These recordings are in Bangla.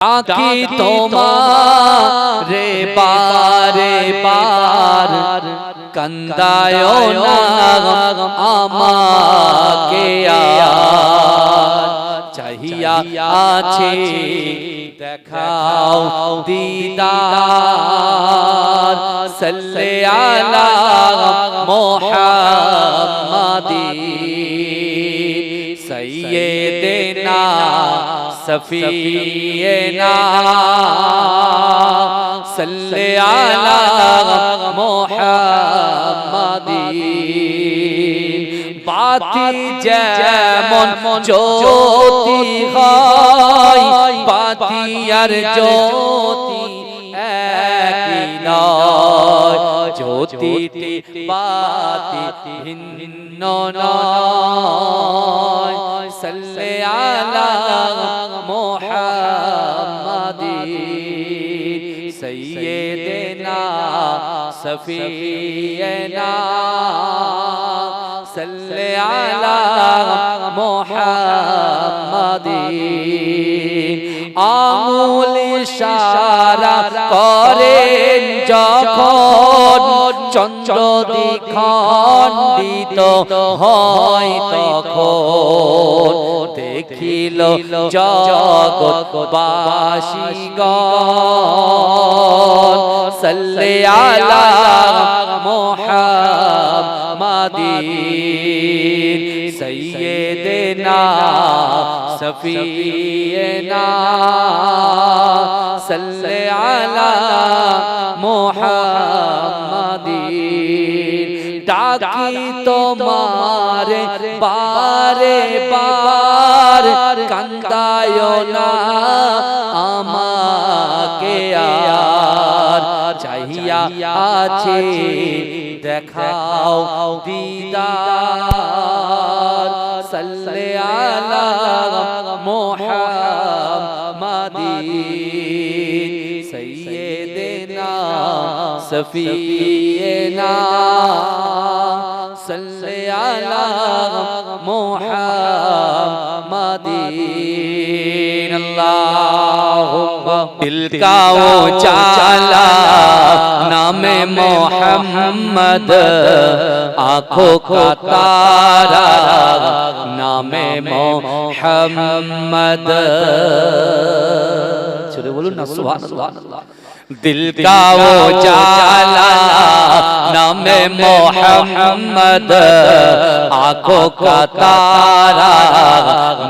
ডাকি তোমারে বারে বার কান্দায় না আমাকে চাহিয়া আছে দেখাও দিদার সাল্লে আলা মুহাম্মাদিন সাইয়্যিদিনা সফিয়েনা সাল্লে আলা মুহাম্মাদিন বাতি যেমন জ্যোতি হয় বাতি আর জ্যোতি একই নয় জ্যোতিটি বাতি ভিন্ন নয় সাল্লে আলা মুহাম্মাদিন সাইয়্যিদিনা সফিয়েনা সাল্লে আলা মুহাম্মাদিন আঙুল ইশারা করেন যখন চন্দ্র দ্বিখণ্ডিত হয় তখন দেখিল জগৎবাসীগণ সাল্লে আলা মুহাম্মাদিন সাইয়্যিদিনা সফিয়েনা সাল্লে আলা মুহাম্মাদিন ডাকি তোমারে বারে বার কান্দায় না আমাকে আর চাহিয়া আছে দেখাও দিদার সাল্লে আলা মুহাম্মাদিন সাইয়্যিদিনা সফিয়েনা সাল্লে আলা মুহাম্মাদিন আল্লাহুম্মা দিল কা উজালা নামে মোহাম্মদ आँखों का तारा नामे मोहम्मद चलो बोलो ना सुभान अल्लाह दिल का उजाला नामे मोहम्मद आँखों का तारा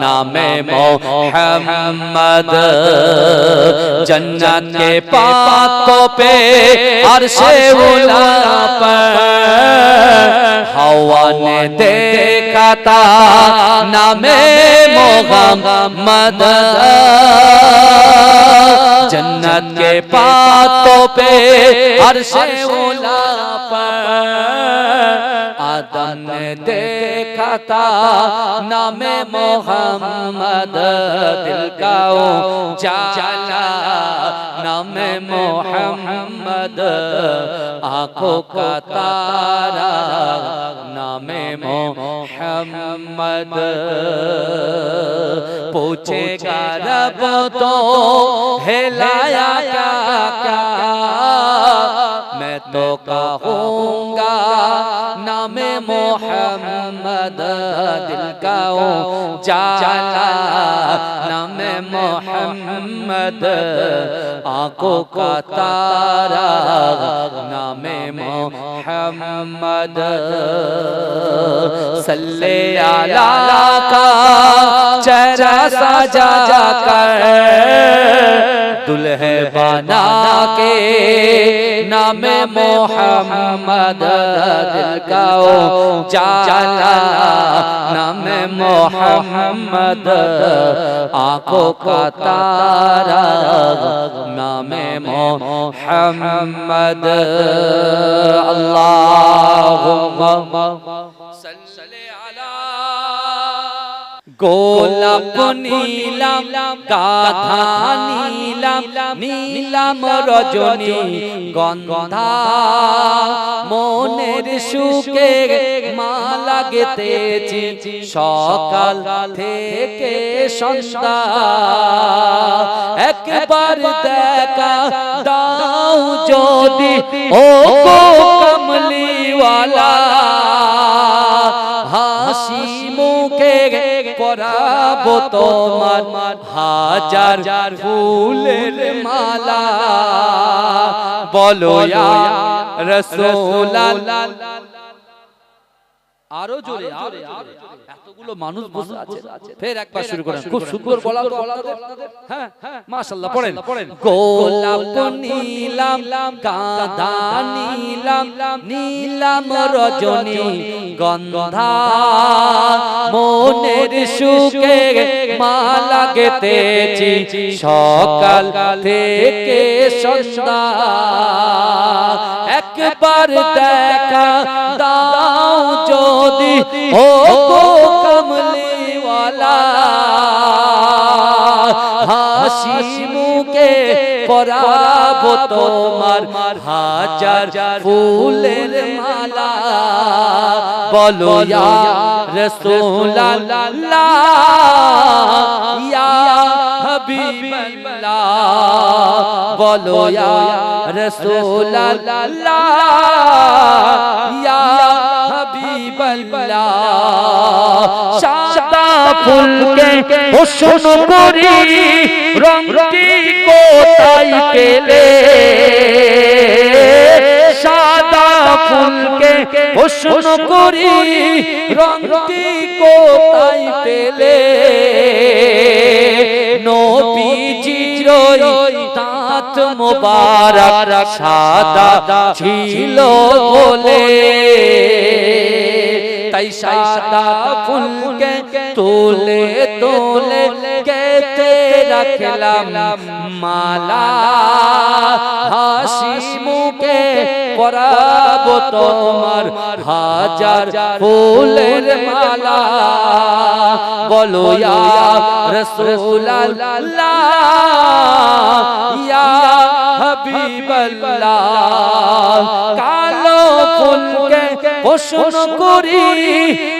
नामे मोहम्मद जन्नत के पातों पे अर्शे उला पर हवा ने देखा था नामे मोहम्मद जन्नत के पातों पे अर्शे उला पर आदम ने देखा था नामे मोहम्मद दिल का उजाला नामे मोहम्मद आँखों का तारा नामे मोहम्मद पूछेगा रब तो हिलाया क्या क्या मैं तो कहूँगा नामे मोहम्मद दिल का उजाला नामे मोहम्मद आँखों का तारा नामे मोहम्मद सल्ले अला का चेहरा सजा कर दुल्हे बना के नामे मोहम्मद दिल का उजाला नामे मोहम्मद आँखों का तारा नामे मोहम्मद अल्लाहुम्मा सल्ले अला গোলাপ নীলাম গাধা নীলাম নীলাম রজনী গন্ধা মনের সুখে মালা গেতেছি সকাল থেকে সন্ধ্যা এক একবার দেখা দাও যদি ও গো কামলিওয়ালা হাসি মুখে পরাবো তোমার হাজার ফুলের মালা বলো ইয়া রাসূলুল্লাহ আরো জোরে এতগুলো মানুষ বসে আছে ফের একবার শুরু করেন খুব সুন্দর বলা তো আপনাদের হ্যাঁ মাশাআল্লাহ পড়েন গোলাপ নীলাম গাঁদা নীলাম নীলাম রজনী গন্ধা মনের সুখে মালা গেথেছি সকাল থেকে সন্ধ্যা একবার দেখা দাও যদি ও গো কামলিওয়ালা হাসি মুখে পরাবো তোমার হাজার ফুলের মালা বলো ইয়া রাসূলুল্লাহ ইয়া হাবিবাল্লাহ বলো ইয়া রাসূলুল্লাহ ইয়া হাবিবাল্লাহ সাদা ফুলকে হোসন করি রংটি কোথায় পেলে সাদা ফুলকে হোসন করি রংটি কোথায় পেলে নবীজির দাঁত মোবারক সাদা ছিল বলে তাই সাদা ফুলকে তোলে তোলে গেথে রাখলাম মালা হাসি মুখে পরাবো তোমার হাজার ফুলের মালা বলো ইয়া রাসূলুল্লাহ ইয়া হাবিবাল্লাহ কালো ফুলকে হোসন করি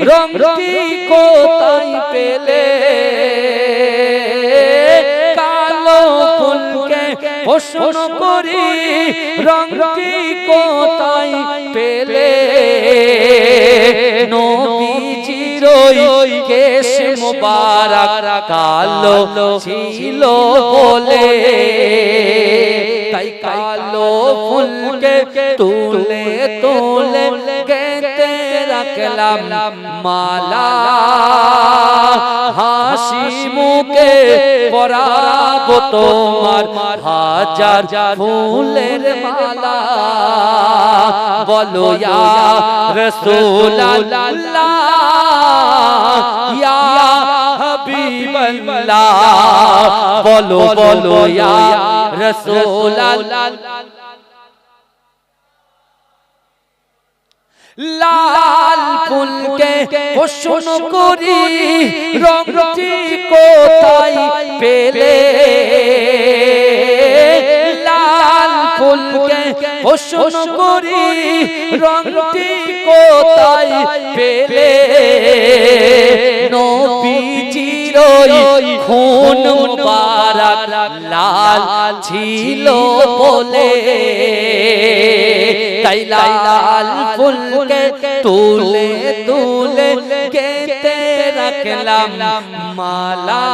রংটি কোথায় পেলে কালো ফুলকে হোসন করি রংটি কোথায় পেলে নবীজির কেশ মোবারক কালো ছিল বলে তাই কালো ফুলকে তুলে তুলে গেথে রাখলাম মালা হাসি মুখে পরাবো তোমার হাজার ফুলের মালা বলো ইয়া রাসূলুল্লাহ ইয়া হাবিবাল্লাহ বলো বলো ইয়া রাসূলুল্লাহ লাল ফুলকে হোসন করি রংটি কোথায় পেলে লাল ফুলকে হোসন করি রংটি কোথায় পেলে নবীজির খুন মুবারক লাল ছিল বলে তাই লাল ফুলকে তুলে তুলে গেথে রাখলাম মালা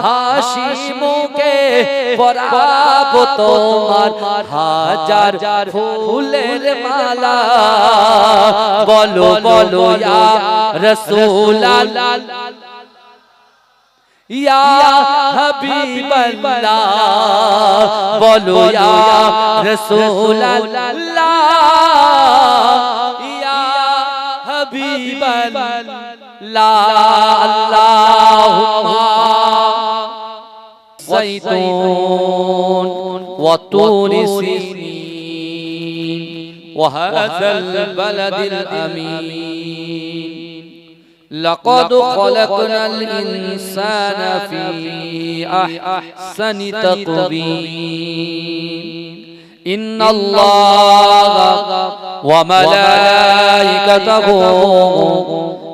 হাসি মুখে পরাবো তোমার হাজার ফুলের মালা বলো বলো ইয়া রাসূলুল্লাহ ইয়া হাবিবাল্লাহ বলো ইয়া রাসূলুল্লাহ ইয়া হাবিবাল্লাহ আল্লাহুম্মা زيتون وطور سينين وهذا البلد الأمين لقد خلقنا الإنسان في أحسن تقويم إن الله وملائكته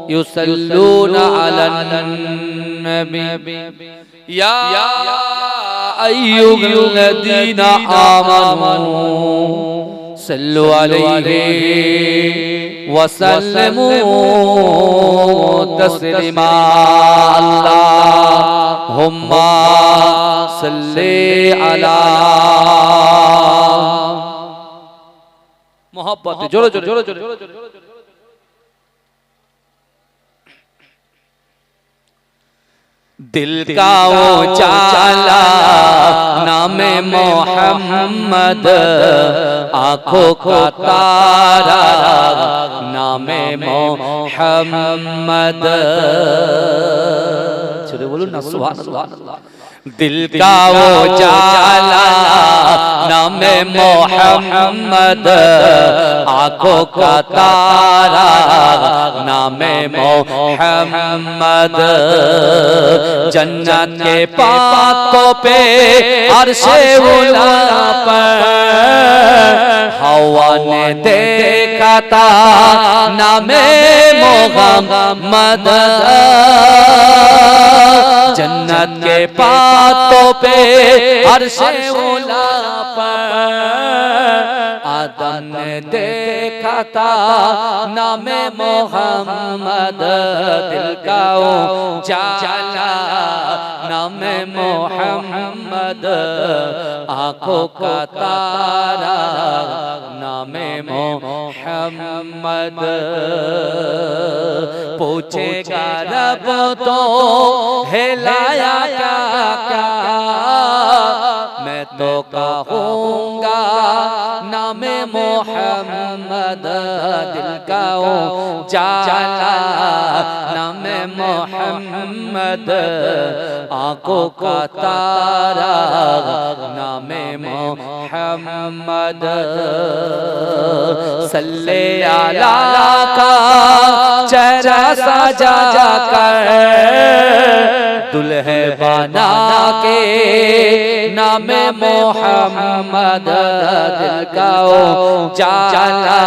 يصلون على النبي ইয়া আইয়ুহাল্লাযীনা আমানু সাল্লু আলাইহি ওয়া সাল্লিমু তাসলিমা আল্লাহুম্মা সাল্লি আলা मोहब्बत जोरो जोरो जोरो जोरो दिल का उजाला नामे मोहम्मद आँखों का तारा नामे मोहम्मद चलो बोलो ना सुभान अल्लाह दिल का उजाला नामे मोहम्मद आँखों का तारा नामे मोहम्मद जन्नत के पातों पे अर्शे उला पर हवा ने देखा था नामे मोहम्मद जन्नत के पातों पे अर्शे उला पर आदम ने देखा था नामे मोहम्मद दिल का उजाला नामे मोहम्मद आँखों का तारा नामे मोहम्मद पूछेगा रब तो हिलाया क्या क्या मैं तो कहूँगा नामे मोहम्मद दिल का उजाला नामे मोहम्मद आँखों का तारा नामे मोहम्मद सल्ले अला का चेहरा सजा कर दुल्हे बना के नामे मोहम्मद दिल का उजाला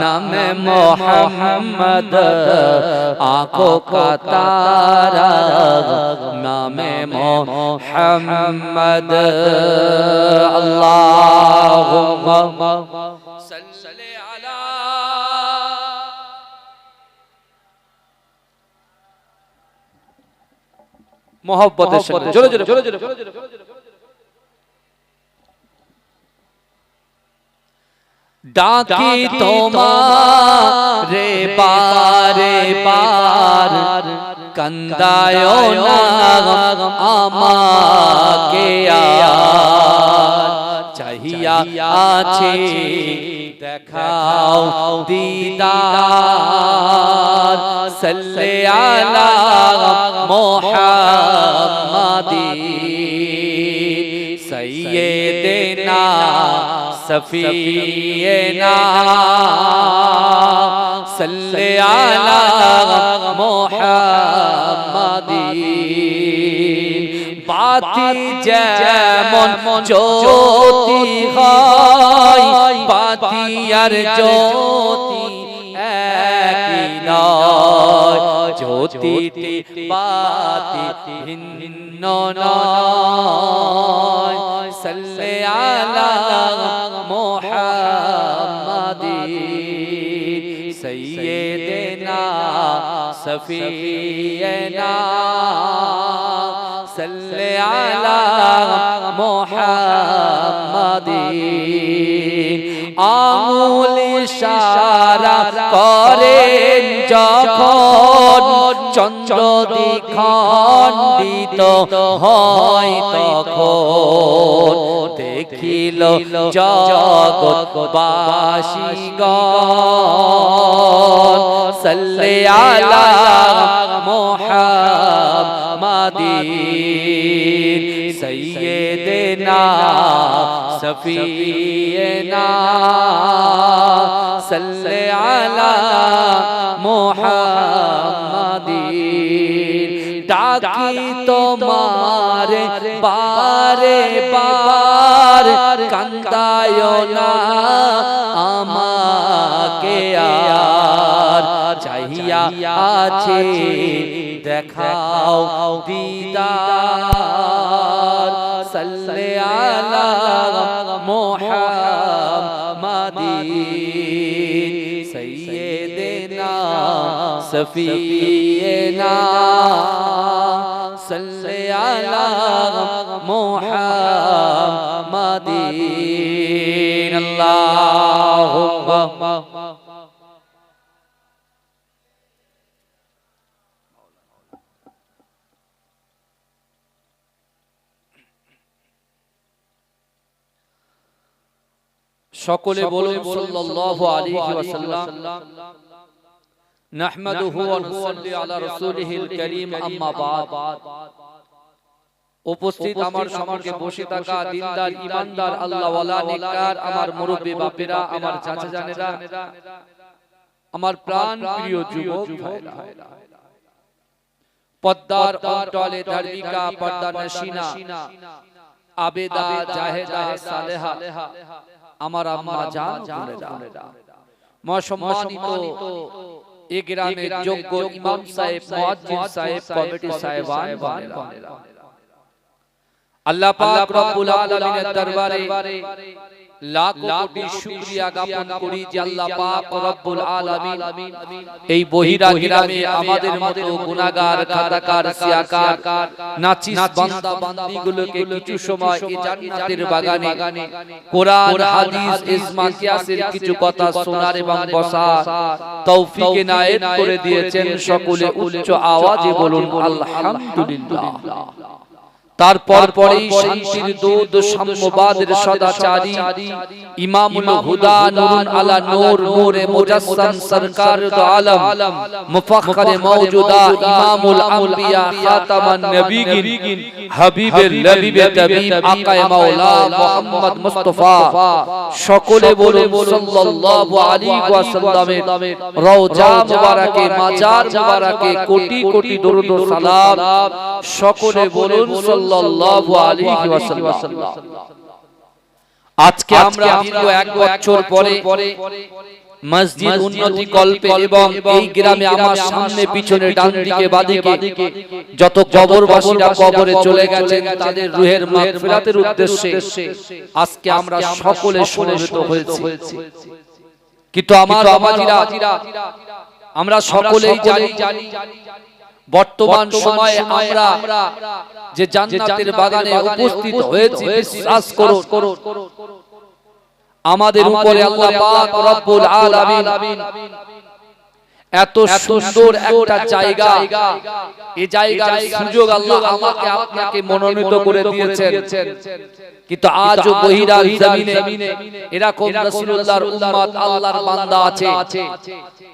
नामे मोहम्मद आँखों का तारा नामे मोहम्मद अल्लाहुम्मा सल्ली अला मोहब्बत से जोरे जोरे जोरे जोरे डाकी तुम्हारे बारे बार कंदायो ना আমাকে चाहिया আছে দেখাও दीदार सल्ले अला मोहम्मदी सय्यदना सफीना सल्ले अला मोहम्मदी बाती जेमन ज्योति হয় बाती আর জ্যোতি একই নয় জ্যোতিতে বাতি ভিন্ন নয় সাল্লে আলা মুহাম্মাদি সাইয়্যিদিনা সফিয়্যিনা सल्ले अला मुहम्मदी आंगुल इशारा करें যখন চন্দ্র দ্বিখণ্ডিত হয় তখন দেখিল জগৎবাসীগণ সাল্লে আলা মুহাম্মাদি सय्यदना सफीना सल्ले अला मुहम्मदी डाकी तुम्हारे बारे बार कंदायो ना আমাকে আর चाहिया আছে দেখাও দিদার সাল্লি আলা মুহাম্মাদিন সাইয়্যিদিনা সফিয়্যিনা সাল্লি আলা মুহাম্মাদিন আল্লাহুম্মা সকলে বলুন সাল্লাল্লাহু আলাইহি ওয়াসাল্লাম নাহমাদুহু ওয়া নুসাল্লি আলা রাসূলিহিল কারীম আম্মা বাদ। উপস্থিত আমার সম্মুখে বসে থাকা দিনদার ঈমানদার আল্লাহ ওয়ালা নেককার আমার মুরব্বি বাপেরা, আমার চাচা জানেরা, আমার প্রাণ প্রিয় যুবক ভাইরা, পদ্মার অন্তলে ধার্মিকা পর্দা নশিনা আবেদা জাহেদা সালেহা আমার আম্মা জান বোনেরা, মা সম্মানিত এই গ্রামের যোগ্য ইমাম সাহেব, মুয়াজ্জিন সাহেব, কমিটি সাহেবান বোনেরা, আল্লাহ পাক রব্বুল আলামিনের দরবারে লাখ কোটি শুকরিয়া জ্ঞাপন করি যে আল্লাহ পাক রব্বুল আলামিন এই বহিরা গ্রামে আমাদের মতো গুনাহগার, খাতাকার, সিয়াকার, নাচিস বান্দা বান্দীগুলোকে কিছু সময় এই জান্নাতের বাগানে কোরআন, হাদিস, ইজমা, কিয়াসের কিছু কথা শোনার এবং বসার তৌফিক এনায়েত করে দিয়েছেন। সকলে উচ্চ আওয়াজে বলুন আলহামদুলিল্লাহ। তারপর পরেই শান্তির দূত, সাম্যবাদের সদাচারী ইমামুল হুদা নূরুন আলা নূর, নূরে মুজাসসাম, সরকার দো আলম, মুফাখখারে মওজুদা, ইমামুল আম্বিয়া, খাতামান নবিয়িন, হাবিবের লবিবে তাবিব, আকায়ে মাওলা মুহাম্মদ মুস্তাফা, সকলে বলুন সাল্লাল্লাহু আলাইহি ওয়াসাল্লামের রওজা মুবারাকে, মাজার মুবারাকে কোটি কোটি দরুদ ও সালাম। সকলে বলুন সাল্লাল্লাহু আলাইহি ওয়াসাল্লাম। আজকে আমরা দীর্ঘ 1 বছর পরে মসজিদ উন্নতি কল্পে এবং এই গ্রামে আমার সামনে পিছনে ডান দিকে বাদিকে যত কবরবাসীরা কবরে চলে গেছেন তাদের রূহের মাগফিরাতের উদ্দেশ্যে আজকে আমরা সকলে সমবেত হয়েছি। কিন্তু আমার বাবাজিরা, আমরা সকলেই জানি বর্তমান সময়ে আমরা যে জান্নাতের বাগানে উপস্থিত হয়েছি, বিশ্বাস করুন আমাদের উপরে আল্লাহ পাক রব্বুল আলামিন এত সুন্দর একটা জায়গা, এই জায়গার সুযোগ আল্লাহ আমাকে আপনাকে মনোনীত করে দিয়েছেন। কিন্তু আজও বহিরা জমিনে এরকম রাসূলুল্লাহর উম্মত, আল্লাহর বান্দা আছে,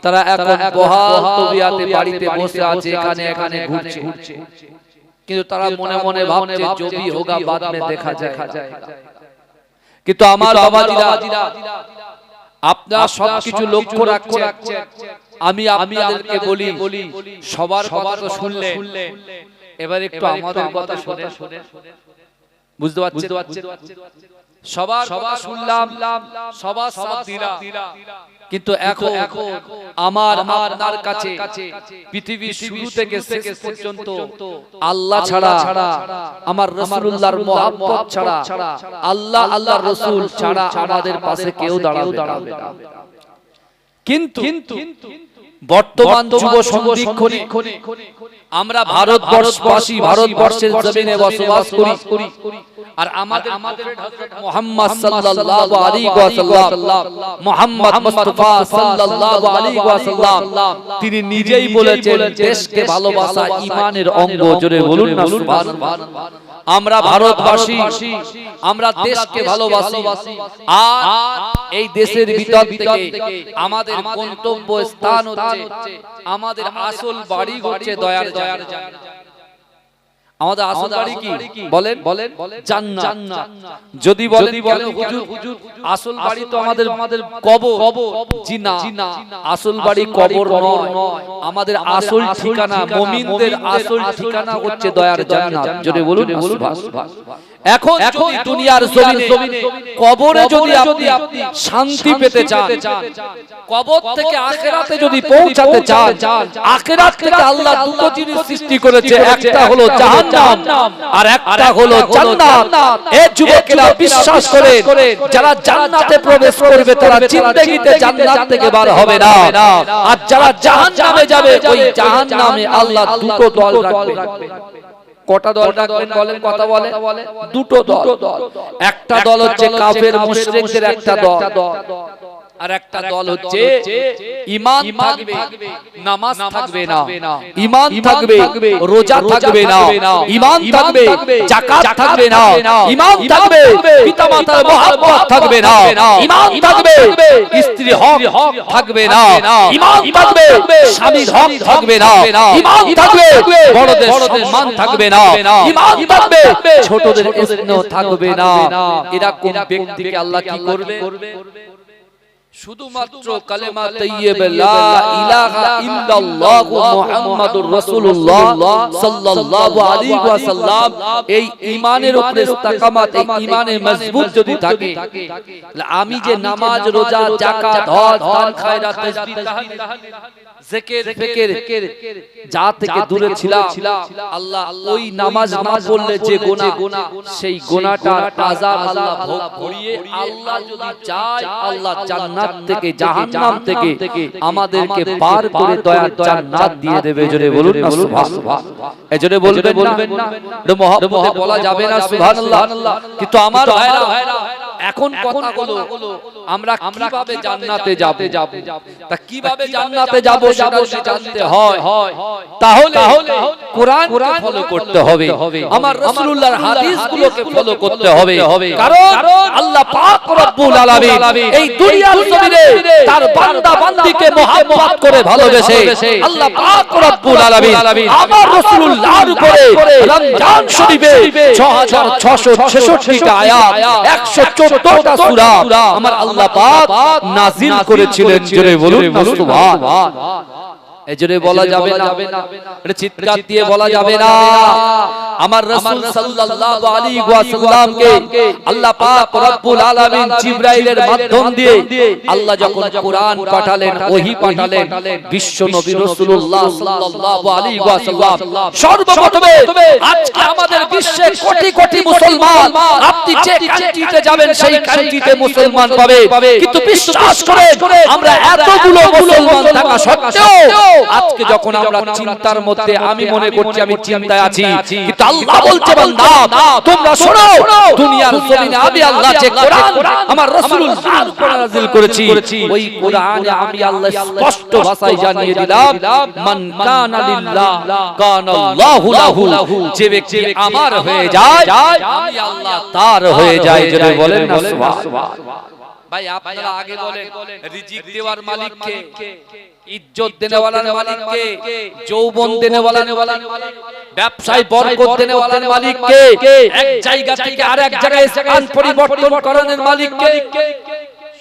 তারা এখন বহাল তবিয়াতে বাড়িতে বসে আছে, এখানে এখানে ঘুরছে, কিন্তু তারা মনে মনে ভাবছে जो भी होगा बाद में देखा जाएगा। কিন্তু আমার বাবাজিরা, আপনারা সবকিছু লক্ষ্য রাখছেন, আমি আপনাদেরকে বলি সবার কথা তো শুনলে, এবার একটু আমাদের কথা শুনে বুঝতে পারছেন? সবার কথা শুনলাম, সবার সাথ দিলাম, কিন্তু এখন আমার আপনার কাছে পৃথিবীর শুরু থেকে শেষ পর্যন্ত আল্লাহ ছাড়া, আমার রাসূলুল্লাহর মুহাব্বত ছাড়া, আল্লাহ আল্লাহর রাসূল ছাড়া আমাদের পাশে কেউ দাঁড়াবে না। কিন্তু বর্তমান যুব সন্ধিক্ষণে আমরা ভারতবর্ষবাসী, ভারতবর্ষের জমিনে বসবাস করি, আর আমাদের হযরত মুহাম্মদ সাল্লাল্লাহু আলাইহি ওয়াসাল্লাম, মুহাম্মদ মুস্তাফা সাল্লাল্লাহু আলাইহি ওয়াসাল্লাম তিনি নিজেই বলেছেন দেশকে ভালোবাসা ঈমানের অঙ্গ। জোরে বলুন না সুবহানাল্লাহ। আমরা ভারতবাসী, আমরা দেশকে ভালোবাসি, আর এই দেশের ভিতর থেকে আমাদের গন্তব্য স্থান হচ্ছে, আমাদের আসল বাড়ি হচ্ছে দয়ার জায়গা। আমাদের আসল বাড়ি কি বলেন বলেন জান্নাত। যদি বলেন হুজুর আসল বাড়ি তো আমাদের কবর, জি না, আসল বাড়ি কবর নয়, আমাদের আসল ঠিকানা মুমিনদের আসল ঠিকানা হচ্ছে দয়ার জান্নাত। যদি বলুন সুবহানাল্লাহ। এখন যদি দুনিয়ার জমিনে কবরে যদি আপনি শান্তি পেতে চান, কবর থেকে আখিরাতে যদি পৌঁছাতে চান, আখিরাত থেকে আল্লাহ দুটো জিনিস সৃষ্টি করেছে, একটা হলো জাহান্নাম আর একটা হলো জান্নাত। এই যুবকেরা বিশ্বাস করে যারা জান্নাতে প্রবেশ করবে তারা জিন্দেগিতে জান্নাত থেকে বার হবে না, আর যারা জাহান্নামে যাবে ওই জাহান্নামে আল্লাহ দুটো দল রাখবে। কটা দল রাখবেন বলেন? কথা বলে দুটো দল। একটা দল হচ্ছে কাফের মুশরিকদের একটা দল, আর একটা দল হচ্ছে ঈমান থাকবে, নামাজ থাকবে না, ঈমান থাকবে, রোজা থাকবে না, ঈমান থাকবে, যাকাত থাকবে না, ঈমান থাকবে, পিতামাতার মহব্বত থাকবে না, ঈমান থাকবে, স্ত্রী হক থাকবে না, ঈমান থাকবে, স্বামীর হক থাকবে না, ঈমান থাকবে, বড়দের সম্মান থাকবে না, ঈমান থাকবে, ছোটদের স্নেহ থাকবে না। এরকম ব্যক্তিকে আল্লাহ কি করবে? শুধুমাত্র কালেমা তাইয়্যিবা লা ইলাহা ইল্লাল্লাহু মুহাম্মাদুর রাসূলুল্লাহ সাল্লাল্লাহু আলাইহি ওয়াসাল্লাম, এই ঈমানের উপরে ইস্তেকামাত, এই ঈমানে মজবুত যদি থাকে, আমি যে নামাজ, রোজা, যাকাত, হজ, দান, খায়রাত, তাসবিহ, তাহলিল, জিকির, ফিকির যা থেকে দূরে ছিলাম, আল্লাহ ওই নামাজ না পড়লে যে গুনাহ, সেই গুনাহটার আযাব আল্লাহ ভোগ করিয়ে আল্লাহ যদি চায় আল্লাহ জান্নাত থেকে, জাহান্নাম থেকে আমাদেরকে পার করে দয়ার জান্নাত দিয়ে দেবে। জোরে বলুন না সুবহানাল্লাহ। এজন্য বলবেন না, এটা মহব্বতে বলা যাবে না সুবহানাল্লাহ। কিন্তু আমার ভাইরা, এখন কথা হলো আমরা কিভাবে জান্নাতে যাব, তা কিভাবে জান্নাতে যাব সেটা জানতে হয়। তাহলে কোরআন ফলো করতে হবে, আমার রাসূলুল্লাহর হাদিসগুলোকে ফলো করতে হবে। কারণ আল্লাহ পাক রব্বুল আলামিন এই দুনিয়ার জমিনে তার বান্দা বান্দীকে মহব্বত করে ভালোবেসে আল্লাহ পাক রব্বুল আলামিন আমার রাসূলুল্লাহর উপরে রমজান শরীফে 6666টা আয়াত, 114টা সূরা আমার আল্লাহ পাক নাযিল করেছিলেন। জোরে বলুন না সুবহানাল্লাহ। এজন্য বলা যাবে না, এটা চিৎকার দিয়ে বলা যাবে না। আমার রাসূল সাল্লাল্লাহু আলাইহি ওয়াসাল্লামকে আল্লাহ পাক রব্বুল আলামিন জিবরাইলের মাধ্যম দিয়ে আল্লাহ যখন কোরআন পাঠালেন, ওহী পাঠালেন, বিশ্ব নবী রাসূলুল্লাহ সাল্লাল্লাহু আলাইহি ওয়াসাল্লাম সর্বপ্রথমে আজকে আমাদের বিশ্বে কোটি কোটি মুসলমান, আপনি যে কান্ট্রিতে যাবেন সেই কান্ট্রিতে মুসলমান পাবে, কিন্তু বিশ্বাস করে আমরা এতগুলো মুসলমান থাকা সত্ত্বেও আজকে যখন আমরা চিন্তার মধ্যে, আমি মনে করছি আমি চিন্তায় আছি, কিন্তু আল্লাহ বলছে বান্দা তোমরা শোনো, দুনিয়ার জমিনে আমি আল্লাহ যে কোরআন আমার রাসূলুল্লাহর উপর নাযিল করেছি, ওই কোরআনে আমি আল্লাহ স্পষ্ট ভাষায় জানিয়ে দিলাম, মান কানা লিল্লাহ কানা আল্লাহু লাহু, যে ব্যক্তি আমার হয়ে যায় আমি আল্লাহ তার হয়ে যাই। যদি বলেন না সুবহানাল্লাহ। ভাই আপনারা আগে বলেন রিজিক দেওয়ার মালিক কে, ইজ্জত দেনে ওয়ালার মালিক কে, যৌবন দেনে ওয়ালার মালিক, ব্যবসায় বরকত দেনে ওয়ালার মালিক কে, এক জায়গা থেকে আরেক জায়গায় স্থান পরিবর্তন করানোর মালিক কে?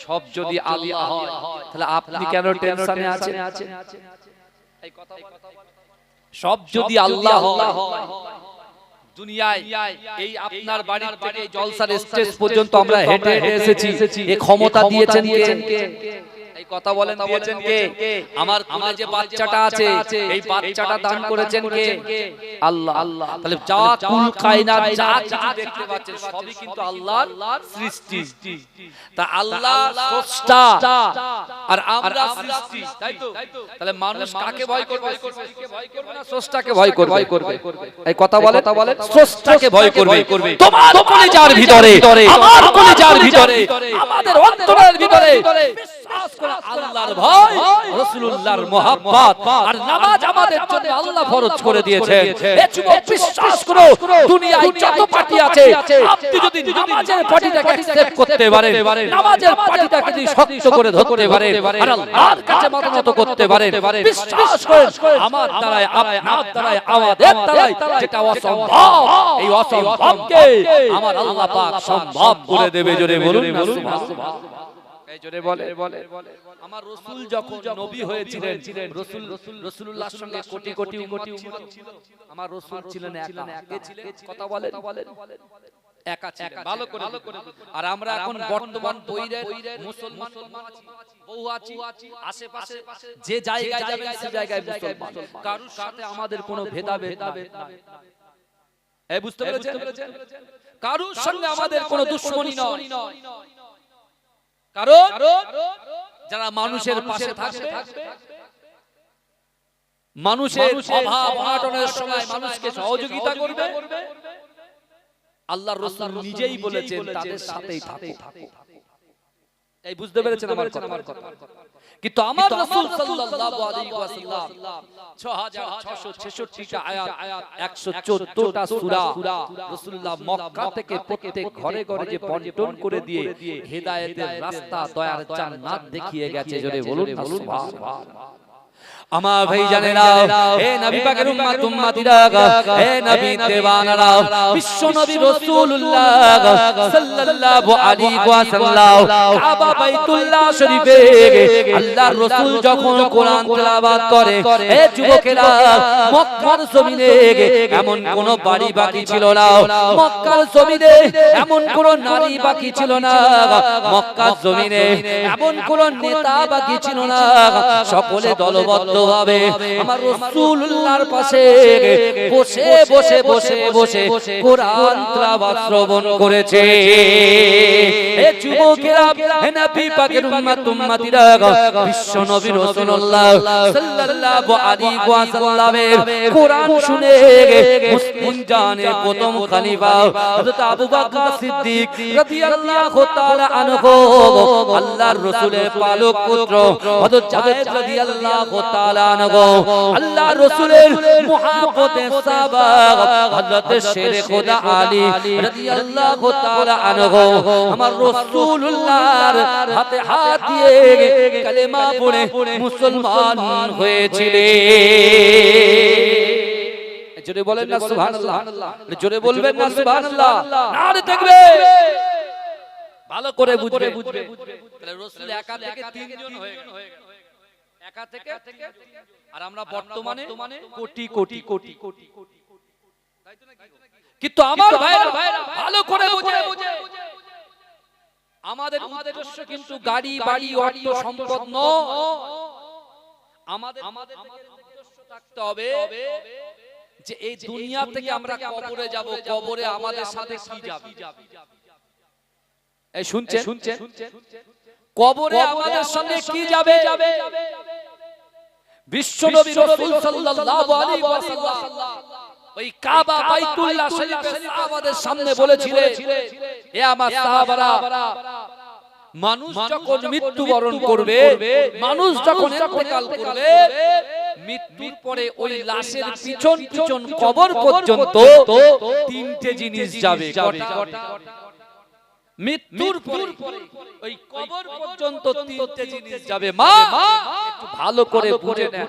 সব যদি আল্লাহ হয় তাহলে আপনি কেন টেনশনে আছেন? এই কথা, সব যদি আল্লাহ হয়, দুনিয়ায় এই আপনার বাড়ি থেকে জলসার স্টেজ পর্যন্ত আমরা হেঁটে হেঁটে এসেছি, এই ক্ষমতা দিয়েছেন কে? এই কথা বলেন, দিয়েছেন কে? আমার কোলে যে বাচ্চাটা আছে এই বাচ্চাটা দান করেছেন কে? আল্লাহ। তাহলে যা কুল কায়নাত যা কিছু দেখতে পাচ্ছেন সবই কিন্তু আল্লাহর সৃষ্টি। তা আল্লাহ স্রষ্টা আর আমরা সৃষ্টি, তাই তো? তাহলে মানুষ কাকে ভয় করবে? সৃষ্টিকে ভয় করবে না স্রষ্টাকে ভয় করবে? এই কথা বলে স্রষ্টাকে ভয় করবে। তোমার কলিজার ভিতরে, আমার কলিজার ভিতরে, আমাদের অন্তরের ভিতরে বিশ্বাস করে আল্লাহর ভয়, রাসূলুল্লাহর মুহাব্বত আর নামাজ আমাদের জন্য আল্লাহ ফরজ করে দিয়েছে। এ যুবক বিশ্বাস করো, দুনিয়ায় যত পার্টি আছে, আপনি যদি নামাজের পার্টিটাকে অ্যাকসেপ্ট করতে পারেন, নামাজের পার্টিটাকে যদি শক্ত করে ধরতে পারেন আর আল্লাহর কাছে মাথা নত করতে পারেন, বিশ্বাস করেন আমার দ্বারাই, আপনার দ্বারাই, আমাদের দ্বারাই যেটা অসম্ভব, এই অসম্ভবকে আমার আল্লাহ পাক সম্ভব করে দেবে। জোরে বলুন না সুবহানাল্লাহ। এই জোরে বলে, আমার রাসূল যখন নবী হয়েছিলেন, রাসূলুল্লাহর সঙ্গে কোটি কোটি উম্মত ছিল। আমার রাসূল ছিলেন একা, কে ছিলেন? কথা বলেন, একা ছিলেন। ভালো করে। আর আমরা এখন বর্তমান বৈরের মুসলমান বহু আছি, আশেপাশে যে জায়গায় যাবেন সে জায়গায় মুসলমান, কারোর সাথে আমাদের কোনো ভেদাভেদ নাই। এই বুঝতে পেরেছেন? কারোর সঙ্গে আমাদের কোনো দুশমনি নয়। কারণ যারা মানুষের পাশে থাকবে, মানুষের অভাব অনটনের সময় মানুষকে সহযোগিতা করবে, আল্লাহর রাসূল নিজেই বলেছেন তাদের সাথেই থাকো। এই বুঝতে পেরেছেন আমার কথা? কিন্তু আমার রাসূল সাল্লাল্লাহু আলাইহি ওয়াসাল্লাম 6666টা আয়াত, 114টা সূরা রাসূলুল্লাহ মক্কা থেকে প্রত্যেক ঘরে ঘরে যে বন্টন করে দিয়ে হেদায়েতের রাস্তা, দয়ার জান্নাত দেখিয়ে গেছে। জোরে বলুন না সুবহানাল্লাহ। আমার ভাই জানেরা, হে নবী পাকের উম্মত উম্মতিরা, হে নবী দেওয়ানারা, বিশ্ব নবী রাসূলুল্লাহ সাল্লাল্লাহু আলাইহি ওয়াসাল্লাম কাবা বাইতুল্লাহ শরীফে আল্লাহর রাসূল যখন কোরআন তেলাওয়াত করে, হে যুবকেরা, মক্কার জমিনে এমন কোন বাড়ি বাকি ছিল না, মক্কার জমিনে এমন কোন নারী বাকি ছিল না, মক্কার জমিনে এমন কোন নেতা বাকি ছিল না, সকলে দলবদ্ধ ভাবে আমার রাসূলুল্লাহর পাশে বসে বসে বসে বসে কোরআন তেলাওয়াত শ্রবণ করেছে। হে যুবকেরা, হে নবী পাকের উম্মত উম্মতিরা, বিশ্ব নবী রাসূলুল্লাহ সাল্লাল্লাহু আলাইহি ওয়াসাল্লামের কোরআন শুনে মুসলিম জানের প্রথম খলিফা হযরত আবু বকর সিদ্দিক রাদিয়াল্লাহু তাআলা আনহু, আল্লাহর রাসূলের পালক পুত্র হযরত জায়েদ রাদিয়াল্লাহু তাআলা আনহু, আল্লাহর রাসূলের মুহাব্বতের সাহাবা হযরত শেরে খোদা আলী রাদিয়াল্লাহু তাআলা আনহু, আমার রাসূলুল্লাহর হাতে হাত দিয়ে কালেমা পড়ে মুসলমান হয়েছিলেন। জোরে বলেন না সুবহানাল্লাহ, জোরে বলবেন না সুবহানাল্লাহ, নারে তাকবীর। ভালো করে বুঝবে, তাহলে রাসূল একা থেকে তিনজন হয়ে গেল, একা থেকে। আর আমরা বর্তমানে কোটি কোটি কোটি কোটি, তাই তো নাকি? কিন্তু আমার ভাইরা ভালো করে বুঝে, আমাদের উদ্দেশ্য কিন্তু গাড়ি বাড়ি অর্থ সম্পদ নয়। আমাদের উদ্দেশ্য থাকতে হবে যে এই দুনিয়া থেকে আমরা কবরে যাব, কবরে আমাদের সাথে কি যাবে। এই শুনছেন? কবরে আমাদের সঙ্গে কি যাবে? বিশ্বনবী রাসূল সাল্লাল্লাহু আলাইহি ওয়াসাল্লাম ওই কাবা বাইতুল্লাহ শরীফে সাহাবাদের সামনে বলেছিলেন, হে আমার সাহাবারা, মানুষ যখন মৃত্যুবরণ করবে, মানুষ যখন ইন্তেকাল করবে, মৃত্যুর পরে ওই লাশের পিছন পিছন কবর পর্যন্ত তিনটে জিনিস যাবে। মৃত্যুর পরে ওই কবর পর্যন্ত তিনটে জিনিস যাবে। মা একটু ভালো করে বুঝে নেন,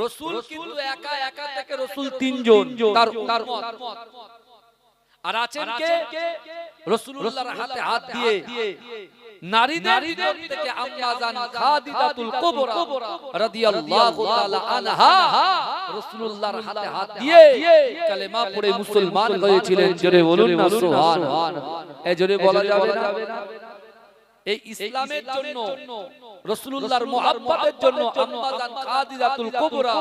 রাসূল কিন্তু একা একা থেকে রাসূল তিনজন, তার উম্মত আর আছেন কে? রাসূলুল্লাহর হাতে হাত দিয়ে নারীদের থেকে আম্মা জান খাদিজাতুল কুবরা রাদিয়াল্লাহু তাআলা আনহা রাসূলুল্লাহর হাতে হাত দিয়ে কালেমা পড়ে মুসলমান হয়েছিলেন। জোরে বলুন না সুবহানাল্লাহ। এই জোরে বলা যাবে না? এই ইসলামের জন্য, রাসূলুল্লাহর মুহাব্বতের জন্য আম্মা জান খাদিজাতুল কুবরা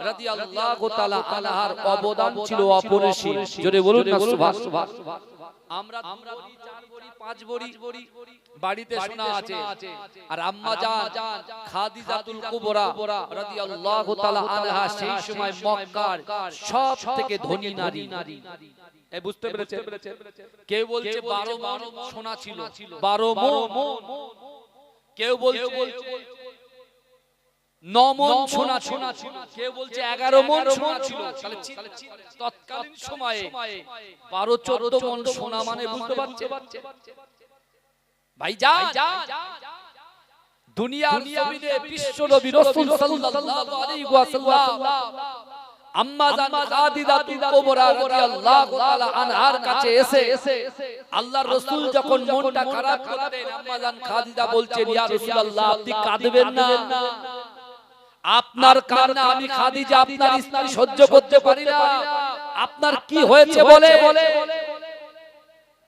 রাদিয়াল্লাহু তাআলা আনহার অবদান ছিল অপরিসীম। জোরে বলুন না সুবহানাল্লাহ। আমরা 4 বড়ি 5 বড়ি বাড়িতে শোনা আছে, আর আম্মা জান খাদিজাতুল কুবরা রাদিয়াল্লাহু তাআলা আনহা সেই সময় মক্কার সবথেকে ধনী নারী। এই বুঝতে পেরেছেন? কেউ বলছে 12 মণ সোনা ছিল, 12 মণ। কেউ বলছে 9 মণ সোনা ছিল, কেউ বলছে 11 মণ সোনা ছিল। তাহলে তৎকালীন সময়ে 12-14 মণ সোনা মানে বুঝতে পারছে ভাইজান? দুনিয়ার জমিনে বিশ্ব নবী রাসূল সাল্লাল্লাহু আলাইহি ওয়াসাল্লাম আম্মা জান খাদিজাতুল কুবরা রাদিয়াল্লাহু তাআলা আনহার কাছে এসে আল্লাহর রাসূল যখন মনটা খারাপ করতেন, আম্মা জান খাদিজা বলছেন, ইয়া রাসূলুল্লাহ আপনি কাঁদবেন না, আপনার কান্না আমি খাদিজা আপনার স্ত্রী সহ্য করতে পারি না, আপনার কি হয়েছে বলে।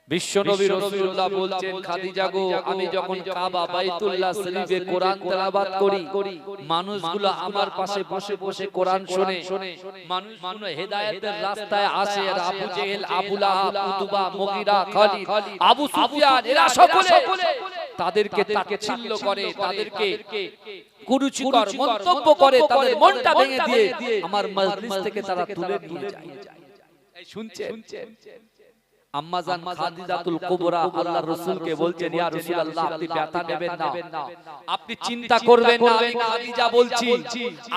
বিশ্বনবী রাসূলুল্লাহ বলছেন, খাদিজা গো, আমি যখন কাবা বাইতুল্লাহ শরীফে কোরআন তেলাওয়াত করি, মানুষগুলো আমার পাশে বসে বসে কোরআন শুনে, মানুষগুলো হেদায়েতের রাস্তায় আসে। আর আবু জেহেল, আবু লাহাব, উতবা, মুগীরা, খালিদ, আবু সুফিয়ান এরা সকলে তাদেরকে তাচ্ছিল্য করে, তাদেরকে কুরুচিকর মন্তব্য করে, তাদের মনটা ভেঙে দিয়ে আমার মজলিস থেকে তারা তুলে নিয়ে যায়। এই শুনছেন? আম্মা জান খাদিজাতুল কুবরা আল্লাহর রাসূলকে বলছেন, ইয়া রাসূলুল্লাহ আপনি ব্যথা নেবেন না, আপনি চিন্তা করবেন না, আমি খাদিজা বলছি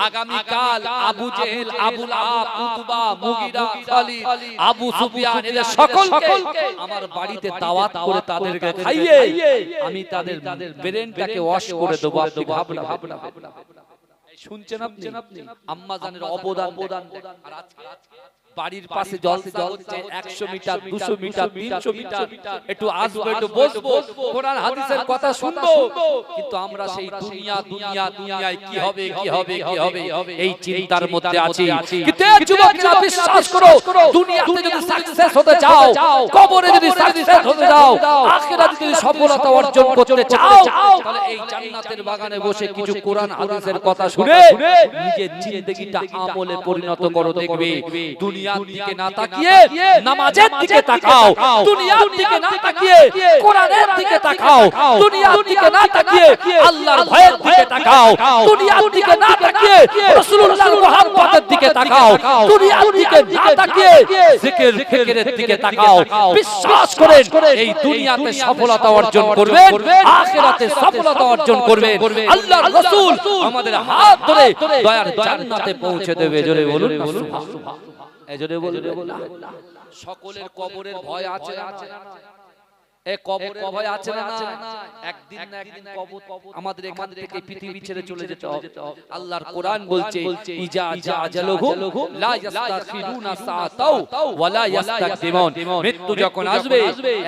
আগামী কাল আবু জেহেল, আবু লাহাব, উতবা, মুগীরা, খালিদ, আবু সুফিয়ান এদের সকলকে আমার বাড়িতে দাওয়াত করে তাদেরকে খাইয়ে আমি তাদের ব্রেনটাকে ওয়াশ করে দেব, আপনি ভাবনা। শুনছেন আপনি? আম্মা জানের অবদান। আর আজকে বাড়ির পাশে জলসা হচ্ছে 100 মিটার, 200 মিটার, 300 মিটার, একটু আসবো, একটু বসবো, কোরআন হাদিসের কথা শুনবো, কিন্তু আমরা সেই দুনিয়ায় কি হবে এই চিন্তার মধ্যে আছি। কিন্তু যুবকরা বিশ্বাস করো, দুনিয়াতে যদি সাকসেস হতে চাও, কবরে যদি সাকসেস হতে চাও, আখিরাতে যদি সফলতা অর্জন করতে চাও, তাহলে এই জান্নাতের বাগানে বসে কিছু কোরআন হাদিসের কথা শুনে নিজের জিন্দেগিটা আমলে পরিণত করো। দেখবে দুনিয়ার দিকে না তাকিয়ে নামাজের দিকে তাকাও, দুনিয়ার দিকে না তাকিয়ে কোরআনের দিকে তাকাও, দুনিয়ার দিকে না তাকিয়ে আল্লাহর ভয়ের দিকে তাকাও, দুনিয়ার দিকে না তাকিয়ে রাসূলুল্লাহর মুহাব্বতের দিকে তাকাও, দুনিয়ার দিকে না তাকিয়ে জিকির ফিকিরের দিকে তাকাও। বিশ্বাস করেন এই দুনিয়াতে সফলতা অর্জন করবেন, আখিরাতে সফলতা অর্জন করবেন। আল্লাহর রাসূল আমাদের হাত ধরে দয়ার জান্নাতে পৌঁছে দেবে। জোরে বলুন সুবহানাল্লাহ। এজন্য বলবে সকলের কবরের ভয় আছে না? এই কবরের ভয় আছে না? একদিন না একদিন কবর আমাদের এখান থেকে পৃথিবী ছেড়ে চলে যেতে হবে। আল্লাহর কোরআন বলছে, ইজা জাআজালুহু লা ইস্তাখিরুনা সাআতাও ওয়া লা ইস্তাকদিমুন। মৃত্যু যখন আসবে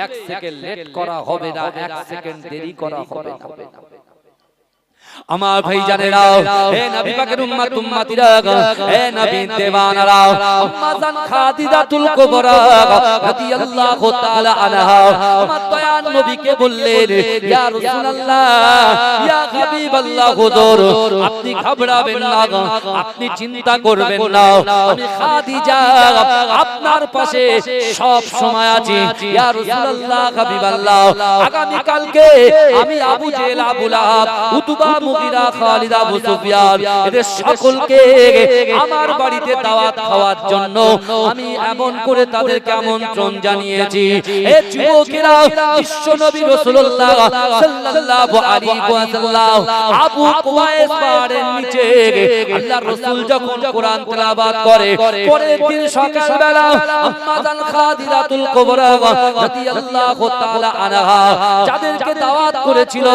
1 সেকেন্ড লেট করা হবে না, 1 সেকেন্ড দেরি করা হবে না। আমার ভাইজানেরা, হে নবী পাকের উম্মত উম্মতিরা, হে নবী দেওয়ানারা, আম্মা জান খাদিজাতুল কুবরা রাদিয়াল্লাহু তাআলা আনহা আমার দয়াল নবীকে বললেন, ইয়া রাসূলুল্লাহ, ইয়া হাবিবাল্লাহ, হুজুর আপনি ঘাবড়াবেন না, আপনি চিন্তা করবেন না, আমি খাদিজা আপনার পাশে সব সময় আছি। ইয়া রাসূলুল্লাহ, হাবিবাল্লাহ, আগামী কালকে আমি আবু জেহেল, আবু লাহাব, উতবা, মুগীরা, খালিদ, আবু সুফিয়ান এদের সকলকে আমার বাড়িতে দাওয়াত খাওয়ার জন্য আমি এমন করে তাদেরকে আমন্ত্রণ জানিয়েছি। হে যুবকেরা, বিশ্বনবী রাসূলুল্লাহ সাল্লাল্লাহু আলাইহি ওয়াসাল্লাম আবু কুবাইস পাহাড়ের নিচে আল্লাহর রাসূল যখন কোরআন তেলাওয়াত করে, পরের দিন সকালবেলা আম্মা জান খাদিজাতুল কুবরা রাদিয়াল্লাহু তাআলা আনহা যাদেরকে দাওয়াত করেছিল,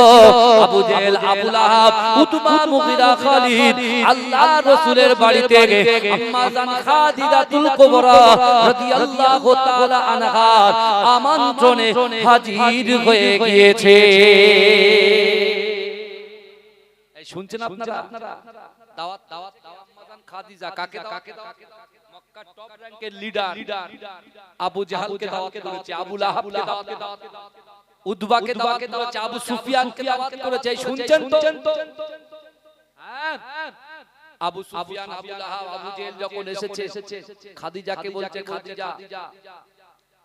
আবু জেহেল, আবু লাহাব, উতবা, মুগীরা, খালিদ, আল্লাহর রাসূলের বাড়িতে আম্মা জান খাদিজাতুল কুবরা রাদিয়াল্লাহু তাআলা আনহার আমন্ত্রণে হাজির হয়ে গিয়েছে। এই শুনছেন আপনারা? দাওয়াত আম্মা জান খাদিজা কাকে দাওয়াত? মক্কার টপ র‍্যাঙ্কের লিডার আবু জাহলকে দাওয়াত করেছে, আবু লাহাবকে দাওয়াত করেছে, উতবাকে দাওয়াত করেছে, আবু সুফিয়ানকে দাওয়াত করেছে। শুনছেন তো? হ্যাঁ, আবু সুফিয়ান, আবু লাহাব, আবু জেহেল যখন এসেছে, খাদিজাকে বলছে, খাদিজা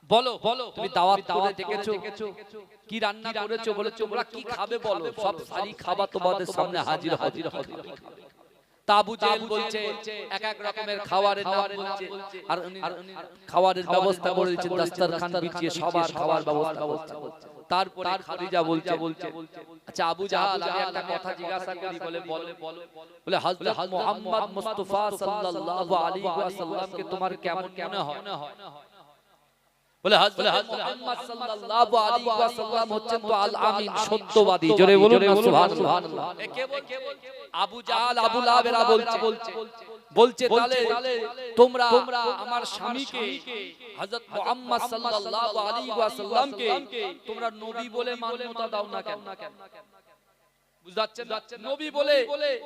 বলো তুমি দাওয়াত করে দেখেছো, কি রান্না করেছো? বলে তোমরা কি খাবে বলো, সব সারি খাবার তোমাদের সামনে হাজির। আবু জেহেল বলছে এক এক রকমের খাবারের নাম বলছে আর খাবারের ব্যবস্থা করে দিচ্ছে দস্তরখান বিছিয়ে সবার খাবার ব্যবস্থা করছে তারপরে খাদিজা বলছে আচ্ছা আবু জাহাল আমি একটা কথা জিজ্ঞাসা করি বলে হযরত মুহাম্মদ মুস্তাফা সাল্লাল্লাহু আলাইহি ওয়াসাল্লামকে তোমার কেমন মনে হয় বলে হযরত মুহাম্মদ সাল্লাল্লাহু আলাইহি ওয়াসাল্লাম হচ্ছেন তো আল আমিন সত্যবাদী জোরে বলুন না সুবহানাল্লাহ এ কে বলছে আবু জাহাল আবু লাহাবেরা বলছে তাহলে তোমরা আমার স্বামীকে হযরত মুহাম্মদ সাল্লাল্লাহু আলাইহি ওয়াসাল্লামকে তোমরা নবী বলে মান্যতা দাও না কেন বুঝাচ্ছেন নবী বলে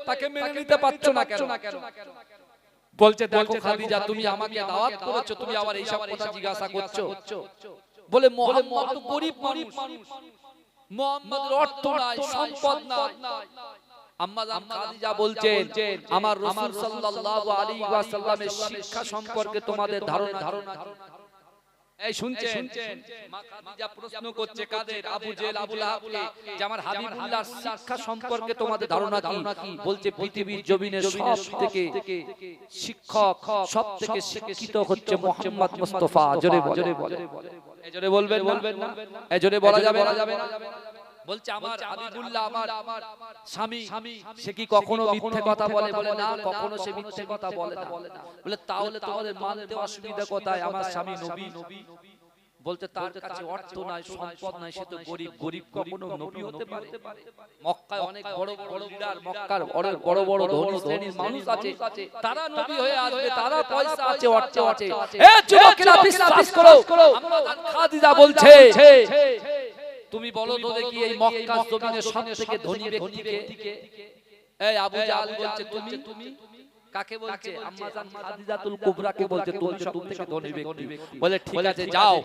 তাকে মেনে নিতে পারছো না কেন বলছে দেখো খাদিজা তুমি আমাকে দাওয়াত করেছো তুমি আবার এইসব কথা জিজ্ঞাসা করছো বলে মুহাম্মদ তো গরীব মানুষ মুহাম্মদের অর্থ নাই সম্পদ নাই আম্মা জান খাদিজা বলছেন আমার রাসূল সাল্লাল্লাহু আলাইহি ওয়াসাল্লামের শিক্ষা সম্পর্কে তোমাদের ধারণা এই শুনছেন মা খাদিজা প্রশ্ন করছে কাদের আবু জেহেল আবু লাহাবকে যে আমার হাবিবুল্লাহর শিক্ষা সম্পর্কে তোমাদের ধারণা কি বলছে পৃথিবীর জমিনে সবথেকে শিক্ষক সবথেকে শিক্ষিত হচ্ছে মুহাম্মদ মুস্তাফা জোরে বলে এই জোরে বলবেন না এই জোরে বলা যাবে না বলছে আমার হাবিবুল্লাহ আমার স্বামী সে কি কখনো মিথ্যে কথা বলে না কখনো সে মিথ্যে কথা বলে না বলে তাহলে তোমাদের মানতে অসুবিধা কোথায় আমার স্বামী নবী বলতে তার কাছে অর্থ নাই সম্পদ নাই সে তো গরীব কখনো নবী হতে পারে মক্কায় অনেক বড় বড় লিডার মক্কার অনেক বড় বড় ধনী শ্রেণীর মানুষ আছে তারা নবী হয়ে আসবে তারা পয়সা আছে অর্থ আছে এ যুবকেরা বিশ্বাস করো আম্মা জান খাদিজা বলছে তুমি বলো তো দেখি এই মক্কার জমিনের সবথেকে ধনী ব্যক্তিকে এই আবু জাহাল বলছে তুমি কাকে বলছে আম্মা জান খাদিজাতুল কুবরাকে বলছে তুমি সবথেকে ধনী ব্যক্তি বলে ঠিক আছে যাও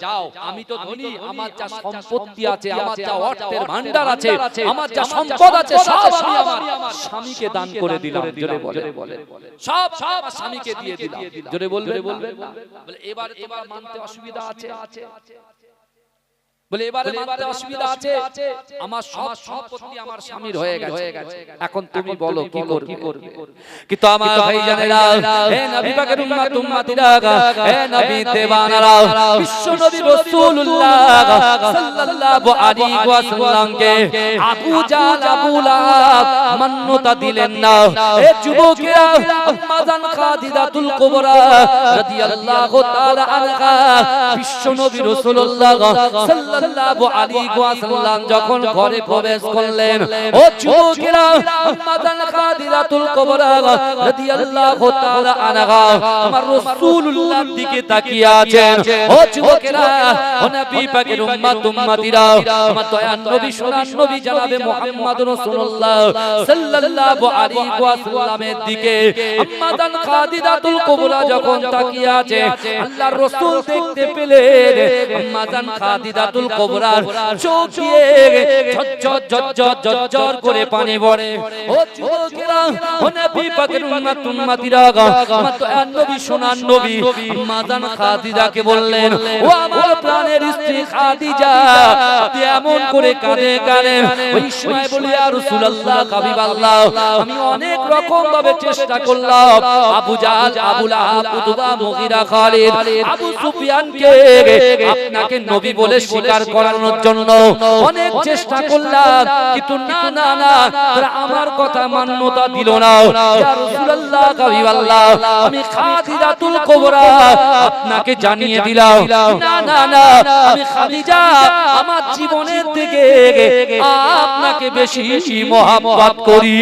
আমি তো ধনী আমার যা সম্পত্তি আছে আমার যা অর্থের ভান্ডার আছে আমার যা সম্পদ আছে সব আমি আমার স্বামীকে দান করে দিলাম জোরে বলে সব স্বামীকে দিয়ে দিলাম জোরে বলবে বলে এবার মানতে অসুবিধা আছে বলে এবারে মানতে অসুবিধা আছে আমার সব সম্পত্তি আমার স্বামীর হয়ে গেছে এখন তুমি বলো কি করবে কিন্তু আমার ভাইজানেরা হে নবী পাকের উম্মতিরা হে নবী দেওয়ানারা বিশ্ব নবী রাসূলুল্লাহ সাল্লাল্লাহু আলাইহি ওয়াসাল্লামকে আবু জাহল আবু লাহাব মান্যতা দিলেন না এ যুবকেরা আম্মা জান খাদিজাতুল কুবরা রাদিয়াল্লাহু তাআলা আনহা বিশ্ব নবী রাসূলুল্লাহ সাল্লাল্লাহু আলাইহি ওয়াসাল্লাম যখন ঘরে প্রবেশ করলেন ও যুবকেরা আম্মা জান খাদিজাতুল কুবরা রাদিয়াল্লাহু তাআলা আনহা আমার রাসূলুল্লাহর দিকে তাকিয়ে আছেন ও যুবকেরা ও নবী পাকের উম্মতিরা আমার দয়ার নবী সোনার নবী জনাবে মুহাম্মদ রাসূলুল্লাহ সাল্লাল্লাহু আলাইহি ওয়াসাল্লামের দিকে আম্মা জান খাদিজাতুল কুবরা যখন তাকিয়ে আছে আল্লাহর রাসূল দেখতে পেলেন আম্মা জান খাদিজাতুল কুবরার চোখ দিয়ে ঝরঝর করে পানি পড়ে ও যুবকেরা ও নবী পাকের উম্মতিরা আমার দয়ার নবী সোনার নবী আম্মা জান খাদিজাকে বললেন ও আমার প্রাণের স্ত্রী খাদিজা এমন করে কাঁদে ওই সময় বলি ইয়া রাসূলুল্লাহ হাবিবাল্লাহ আমি অনেক রকম ভাবে চেষ্টা করলাম আবু জাহল আবু লাহাব উতবা মুগীরা খালিদ আবু সুফিয়ানকে আপনাকে নবী বলে স্বীকার করানোর জন্য অনেক চেষ্টা করলাম কিন্তু না তারা আমার কথা মান্যতা দিল না ইয়া রাসূলুল্লাহ হাবিবাল্লাহ আমি খাদিজাতুল কুবরা আপনাকে জানিয়ে দিলাম না আমি খাদিজা আমার জীবনের থেকে আপনাকে বেশি মহব্বত করি